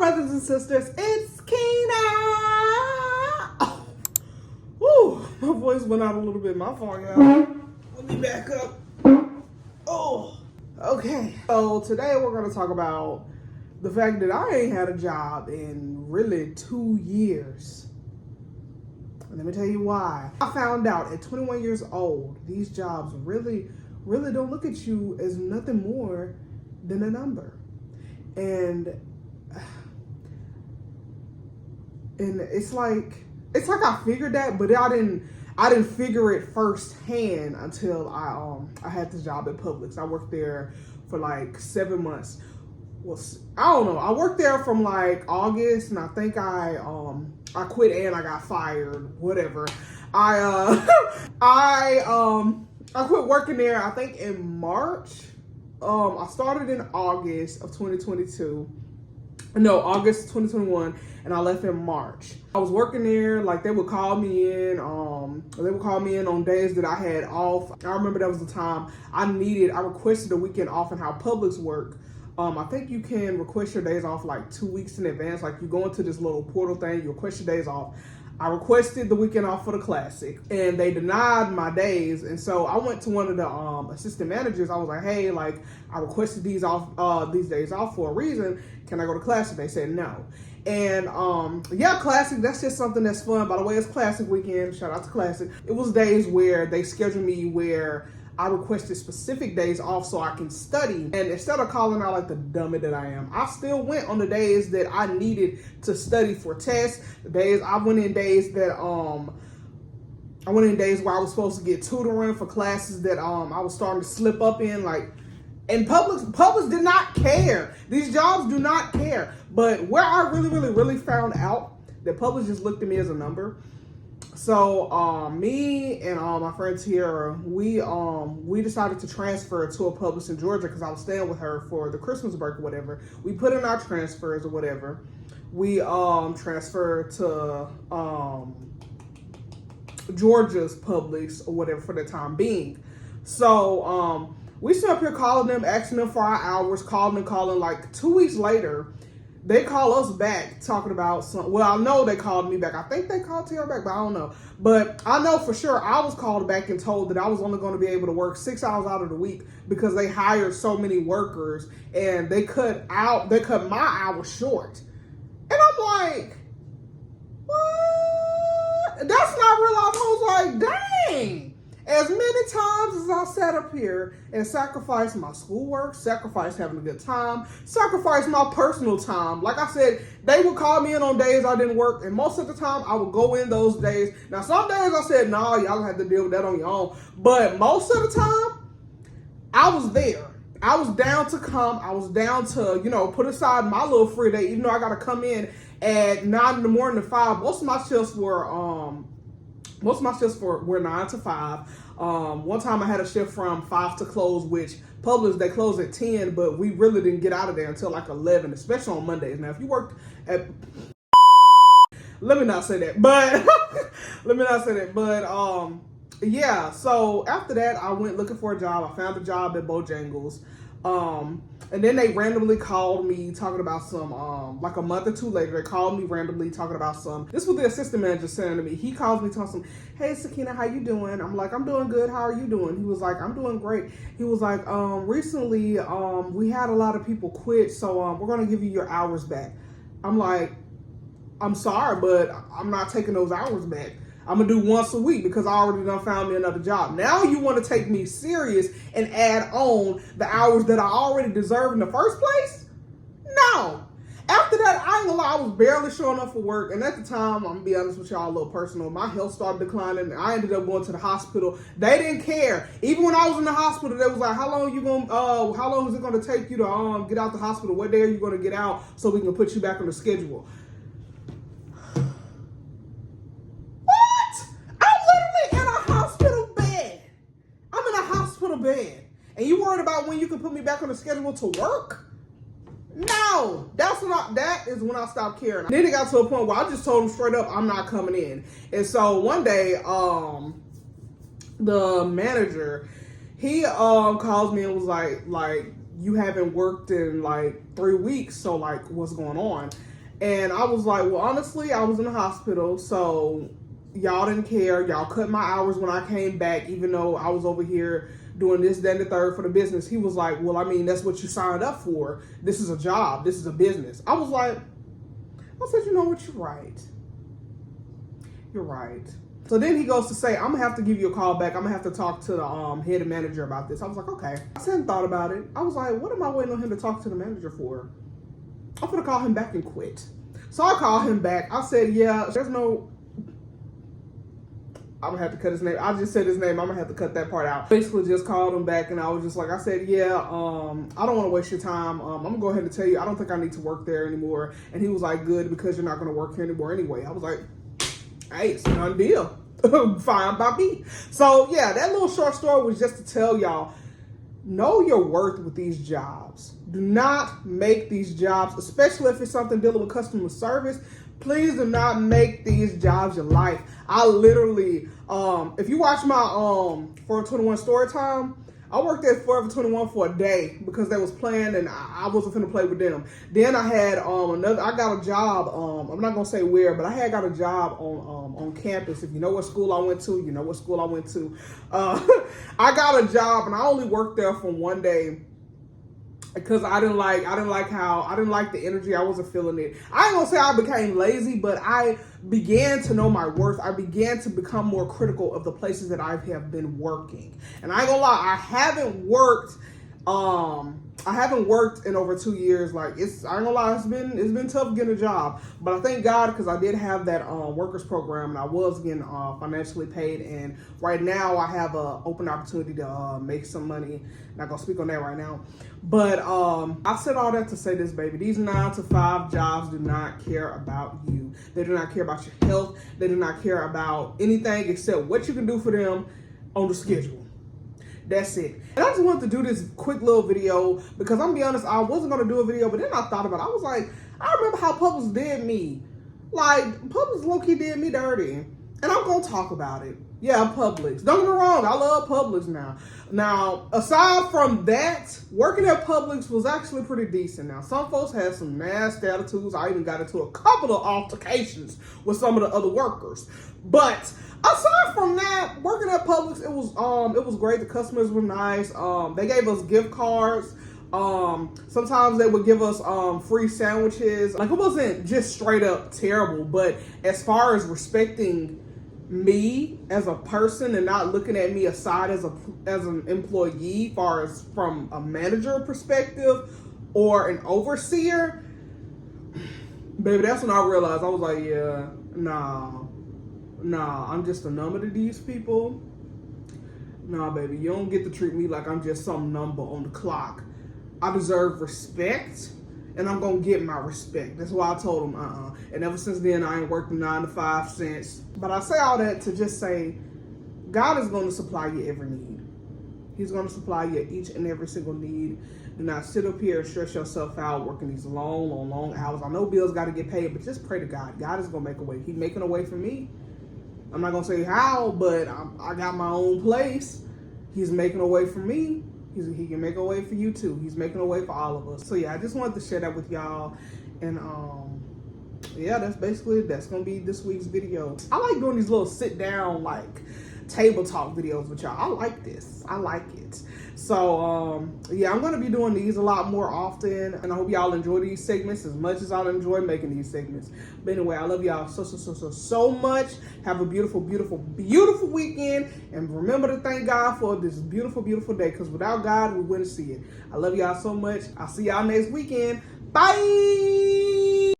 brothers and sisters, it's Kina. Oh, whew, my voice went out a little bit. My fault, y'all. Let me back up. Oh, okay. So today we're going to talk about the fact that I ain't had a job in really 2 years. And let me tell you why. I found out at 21 years old, these jobs really don't look at you as nothing more than a number. And it's like I figured that, but I didn't figure it firsthand until I had this job at Publix. I worked there for like 7 months. Well, I don't know. I worked there from like August, and I think I quit and I got fired. Whatever. I quit working there, I think in March. I started in August of 2022. No, August 2021, and I left in March. I was working there, like they would call me in. They would call me in on days that I had off. I remember that was the time I requested a weekend off, and how Publix work. I think you can request your days off like 2 weeks in advance. Like you go into this little portal thing, you request your days off. I requested the weekend off for the Classic, and they denied my days. And so I went to one of the assistant managers. I was like, hey, like I requested these days off for a reason. Can I go to Classic? They said no. And yeah, Classic, that's just something that's fun. By the way, it's Classic weekend. Shout out to Classic. It was days where they scheduled me where I requested specific days off so I can study. And instead of calling out like the dummy that I am, I still went on the days that I needed to study for tests. I went in days where I was supposed to get tutoring for classes that I was starting to slip up in, like. And Publix did not care. These jobs do not care. But where I really found out that Publix just looked at me as a number. So me and my friend Tiara, we decided to transfer to a Publix in Georgia because I was staying with her for the Christmas break or whatever. We put in our transfers or whatever. We transferred to Georgia's Publix or whatever for the time being. So we sit up here calling them, asking them for our hours, calling. Like 2 weeks later, they call us back talking about well, I know they called me back. I think they called Tiara back, but I don't know. But I know for sure I was called back and told that I was only going to be able to work 6 hours out of the week because they hired so many workers and they cut my hours short. And I'm like, what? That's not real life. I was like, dang. As many times as I sat up here and sacrificed my schoolwork, sacrificed having a good time, sacrificed my personal time. Like I said, they would call me in on days I didn't work, and most of the time I would go in those days. Now, some days I said, nah, y'all have to deal with that on your own. But most of the time, I was there. I was down to come. I was down to, put aside my little free day, even though I got to come in at 9 in the morning to 5. Most of my shifts were 9 to 5. One time I had a shift from 5 to close, which Publix, they close at 10, but we really didn't get out of there until like 11, especially on Mondays. Now, if you worked at, let me not say that, but yeah. So after that, I went looking for a job. I found a job at Bojangles. And then they randomly called me talking about some, like a month or two later, they called me randomly talking about this was the assistant manager saying to me. He calls me talking, hey, Sakina, how you doing? I'm like, I'm doing good. How are you doing? He was like, I'm doing great. He was like, recently, we had a lot of people quit, so we're going to give you your hours back. I'm like, I'm sorry, but I'm not taking those hours back. I'm going to do once a week because I already done found me another job. Now you want to take me serious and add on the hours that I already deserve in the first place? No. After that, I ain't gonna lie, I was barely showing up for work. And at the time, I'm going to be honest with y'all, a little personal, my health started declining. I ended up going to the hospital. They didn't care. Even when I was in the hospital, they was like, how long is it going to take you to get out the hospital? What day are you going to get out so we can put you back on the schedule? Bed. And you worried about when you can put me back on the schedule to work? No, that is when I stopped caring. Then it got to a point where I just told him straight up, I'm not coming in. And so one day, the manager, he calls me and was like, you haven't worked in like 3 weeks, so like what's going on? And I was like, well, honestly, I was in the hospital, so y'all didn't care. Y'all cut my hours when I came back, even though I was over here doing this, that, and the third for the business. He was like, well, I mean, that's what you signed up for. This is a job. This is a business. I was like, I said, you know what? You're right. You're right. So then he goes to say, I'm going to have to give you a call back. I'm going to have to talk to the head and manager about this. I was like, okay. I sat and thought about it. I was like, what am I waiting on him to talk to the manager for? I'm going to call him back and quit. So I called him back. I said, yeah, there's no... I'm going to have to cut his name. I just said his name. I'm going to have to cut that part out. Basically just called him back and I was just like, I said, yeah, I don't want to waste your time. I'm going to go ahead and tell you, I don't think I need to work there anymore. And he was like, good, because you're not going to work here anymore anyway. I was like, hey, it's a done deal. Fine by me. So yeah, that little short story was just to tell y'all, know your worth with these jobs. Do not make these jobs, especially if it's something dealing with customer service, please do not make these jobs your life. I literally, if you watch my Forever 21 story time, I worked at Forever 21 for a day because they was playing and I wasn't finna play with them. Then I had I got a job, I'm not gonna say where, but I got a job on campus. If you know what school I went to, you know what school I went to. I got a job and I only worked there for one day because I didn't like the energy. I wasn't feeling it. I ain't gonna say I became lazy, but I began to know my worth. I began to become more critical of the places that I have been working. And I ain't gonna lie, I haven't worked in over 2 years. Like I ain't gonna lie, it's been tough getting a job. But I thank God because I did have that workers program and I was getting financially paid. And right now I have an open opportunity to make some money. Not gonna speak on that right now. But I said all that to say this, baby. These 9-to-5 jobs do not care about you. They do not care about your health. They do not care about anything except what you can do for them on the schedule. That's it. And I just wanted to do this quick little video because I'm gonna be honest, I wasn't gonna do a video, but then I thought about it. I was like, I remember how Publix did me. Like, Publix low-key did me dirty. And I'm gonna talk about it. Yeah, Publix. Don't get me wrong, I love Publix now. Now, aside from that, working at Publix was actually pretty decent. Now, some folks had some nasty attitudes. I even got into a couple of altercations with some of the other workers. But aside from that, working at Publix, it was great. The customers were nice. They gave us gift cards. Sometimes they would give us free sandwiches. Like, it wasn't just straight up terrible, but as far as respecting me as a person and not looking at me aside as an employee, far as from a manager perspective or an overseer, baby, that's when I realized. I was like, yeah, nah, I'm just a number to these people. Nah, baby, you don't get to treat me like I'm just some number on the clock. I deserve respect, and I'm gonna get my respect. That's why I told him, And ever since then, I ain't worked 9 to 5 since. But I say all that to just say, God is gonna supply your every need. He's gonna supply your each and every single need. Do not sit up here and stress yourself out working these long hours. I know bills got to get paid, but just pray to God. God is gonna make a way. He's making a way for me. I'm not gonna say how, but I got my own place. He's making a way for me. He can make a way for you too. He's making a way for all of us. So yeah, I just wanted to share that with y'all. And yeah, that's gonna be this week's video. I like doing these little sit down, like, table talk videos with y'all. I like this. I like it. So yeah, I'm gonna be doing these a lot more often, and I hope y'all enjoy these segments as much as I enjoy making these segments. But anyway, I love y'all so much. Have a beautiful weekend, and remember to thank God for this beautiful day, because without God we wouldn't see it. I love y'all so much. I'll see y'all next weekend. Bye.